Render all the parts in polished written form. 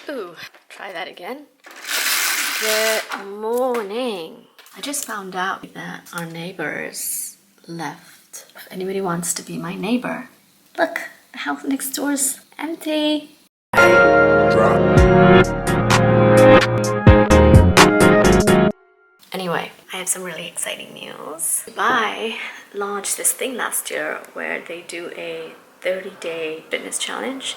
Ooh, try that again. Good morning. I just found out that our neighbors left. If anybody wants to be my neighbor, look, the house next door is empty. Anyway, I have some really exciting news. Dubai launched this thing last year where they do a 30-day fitness challenge,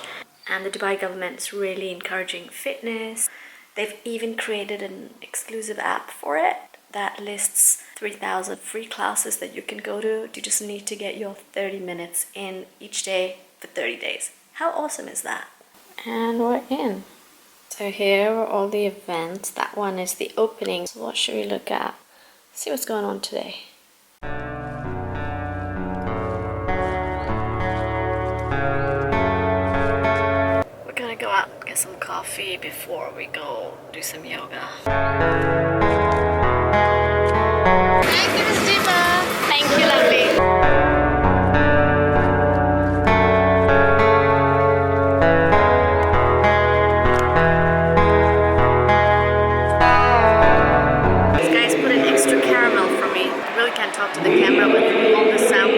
and the Dubai government is really encouraging fitness. They've even created an exclusive app for it that lists 3,000 free classes that you can go to. You just need to get your 30 minutes in each day for 30 days. How awesome is that? And we're in. So here are all the events. That one is the opening. So what should we look at? See what's going on today. We're gonna go out and get some coffee before we go do some yoga. Thank you, Miss Dima. Thank you, lovely. Talk to the camera with all the sound.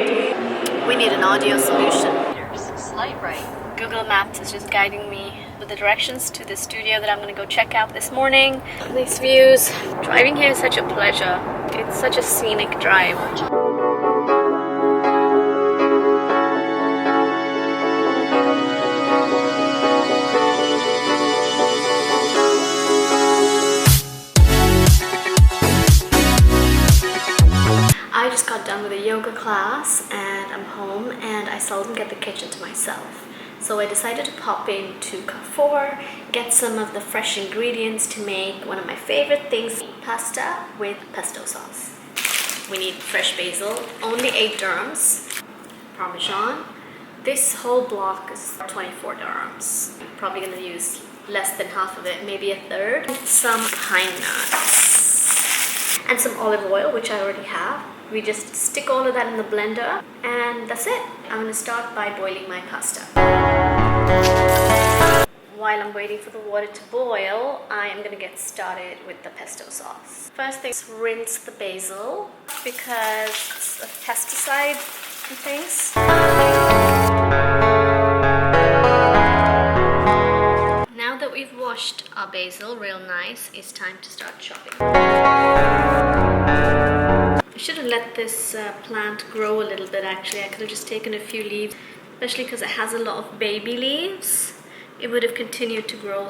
We need an audio solution. There's a slight right. Google Maps is just guiding me with the directions to the studio that I'm going to go check out this morning. These views. Driving here is such a pleasure. It's such a scenic drive. I just got done with a yoga class and I'm home, and I seldom get the kitchen to myself. So I decided to pop into Carrefour, get some of the fresh ingredients to make one of my favorite things, pasta with pesto sauce. We need fresh basil, only 8 dirhams, Parmesan. This whole block is 24 dirhams. I'm probably going to use less than half of it, maybe a third. Some pine nuts and some olive oil, which I already have. We just stick all of that in the blender and that's it. I'm going to start by boiling my pasta. While I'm waiting for the water to boil, I am going to get started with the pesto sauce. First thing is rinse the basil because it's a pesticide and things. Now that we've washed our basil real nice, it's time to start chopping. I should have let this plant grow a little bit actually. I could have just taken a few leaves, especially because it has a lot of baby leaves. It would have continued to grow.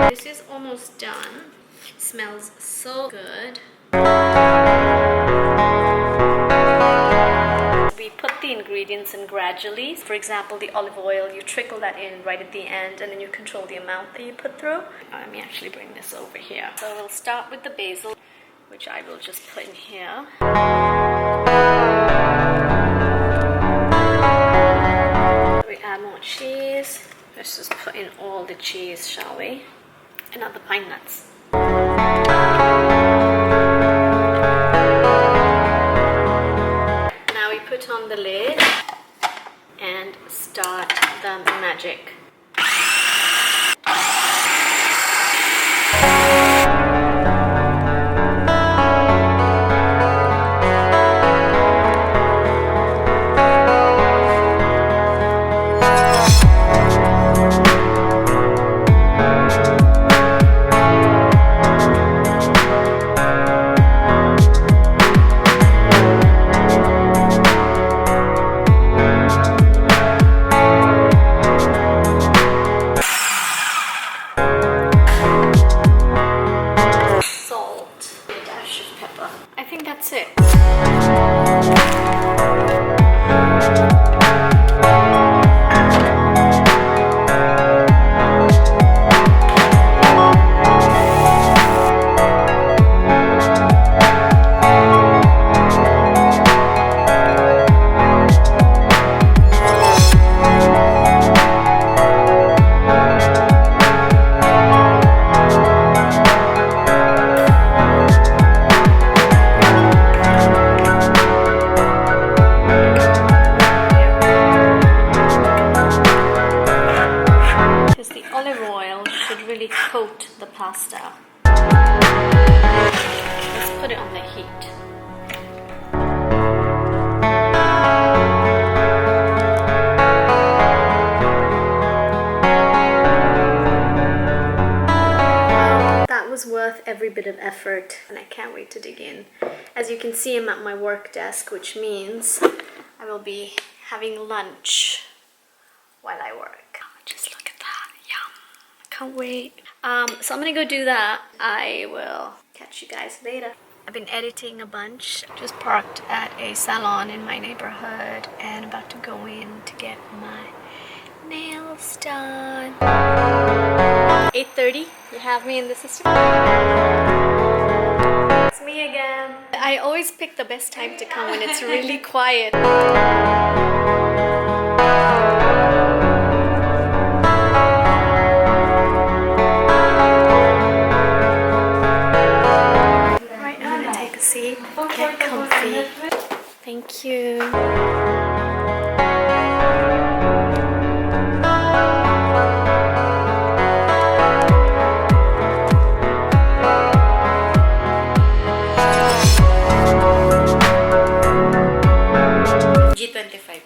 This is almost done. It smells so good. We put the ingredients in gradually. For example, the olive oil, you trickle that in right at the end and then you control the amount that you put through. Let me actually bring this over here. So we'll start with the basil, which I will just put in here. We add more cheese. Let's just put in all the cheese, shall we? And now the pine nuts. Now we put on the lid and start the magic. coat the pasta. Let's put it on the heat. That was worth every bit of effort, and I can't wait to dig in. As you can see, I'm at my work desk, which means I will be having lunch while I work. Oh, just look at that. Yum. Can't wait. So I'm gonna go do that. I will catch you guys later. I've been editing a bunch. Just parked at a salon in my neighborhood and about to go in to get my nails done. 8:30. You have me in the system. It's me again. I always pick the best time to come when it's really quiet. Right, I'm gonna take a seat, get comfy. Thank you. G25.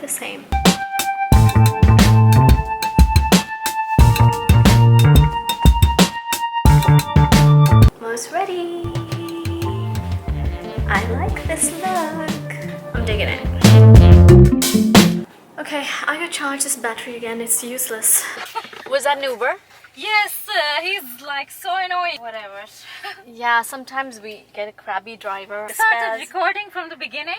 Same. Almost ready. I like this look. I'm digging it. Okay, I'm gonna charge this battery again. It's useless. Was that an Uber? Yes, he's like so annoying. Whatever. Yeah, sometimes we get a crabby driver. Started recording from the beginning,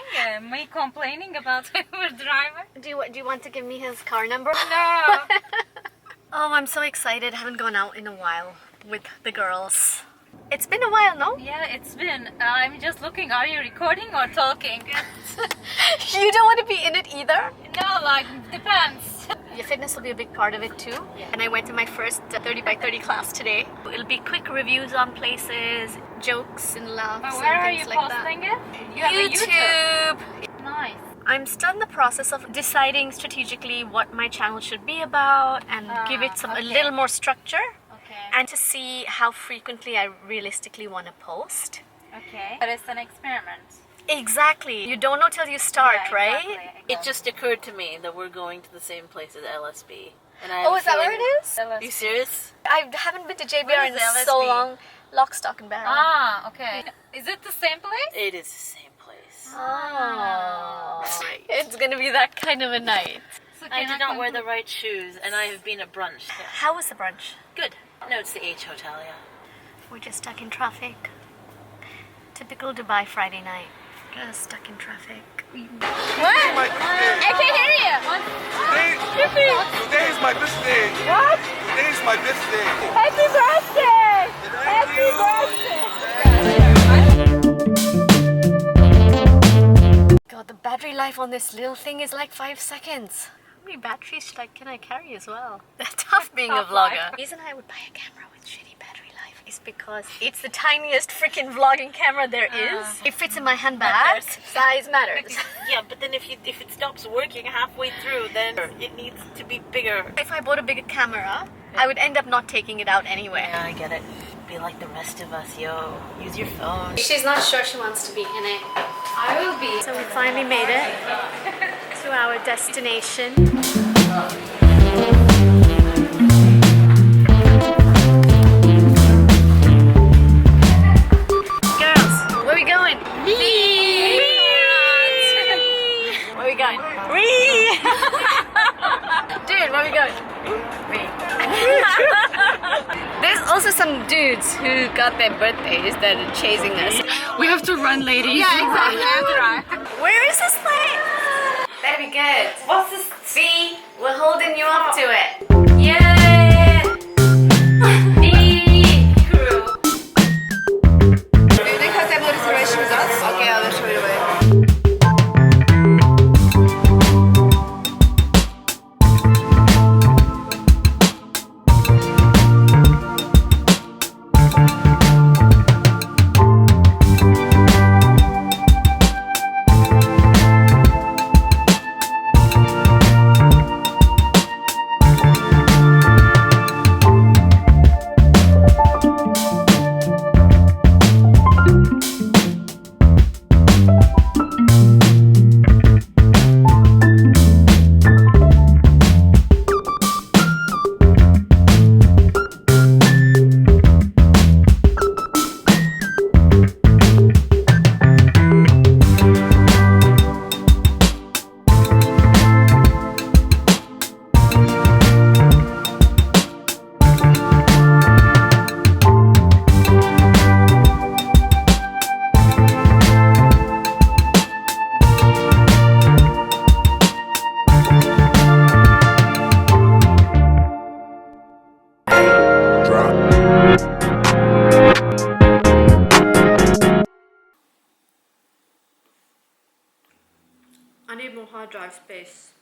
me complaining about Uber driver. Do you want to give me his car number? No. Oh, I'm so excited. I haven't gone out in a while with the girls. It's been a while, no? Yeah, it's been. I'm just looking. Are you recording or talking? You don't want to be in it either? No, like depends. Your fitness will be a big part of it too. Yeah. And I went to my first 30 by 30 class today. It'll be quick reviews on places, jokes and laughs But where and are things you like posting that. it? You have a YouTube. Nice. I'm still in the process of deciding strategically what my channel should be about and give it a little more structure. Okay. And to see how frequently I realistically want to post. Okay. But it's an experiment. Exactly. You don't know till you start, Yeah, right? exactly. It just occurred to me that we're going to the same place as LSB. And I Oh, is that where it is? Are you serious? I haven't been to JBR Where in is LSB? so long. Lock, stock, and barrel. Ah, okay. Is it the same place? It is the same place. Oh. It's gonna be that kind of a night. So I can did not wear the right shoes, and I have been at brunch. How was the brunch? Good. No, it's the H Hotel, yeah. We're just stuck in traffic. Typical Dubai Friday night. Just stuck in traffic. What? I can hear you. Today is my birthday. What? Today is my birthday. Happy birthday! Happy birthday! God, the battery life on this little thing is like 5 seconds. How many batteries can I carry as well? Tough being a Tough vlogger. life. The reason I would buy a camera with shitty battery life is because it's the tiniest freaking vlogging camera there is. It fits in my handbag. Size matters. Yeah, but then if it stops working halfway through, then it needs to be bigger. If I bought a bigger camera, I would end up not taking it out anyway. Yeah, I get it. Be like the rest of us, yo. Use your phone. She's not sure she wants to be in it. I will be. So we finally made it to our destination. Girls, where are we going? Where are we going? Dude, where are we going? There's also some dudes who got their birthdays that are chasing us. We have to run, ladies. Yeah, exactly. Where is this place? That'd be good. What's this? See, we're holding you up to it. Yeah. Crew. Do you think have a reservation with us? Okay, I'll show you the way. I need more hard drive space.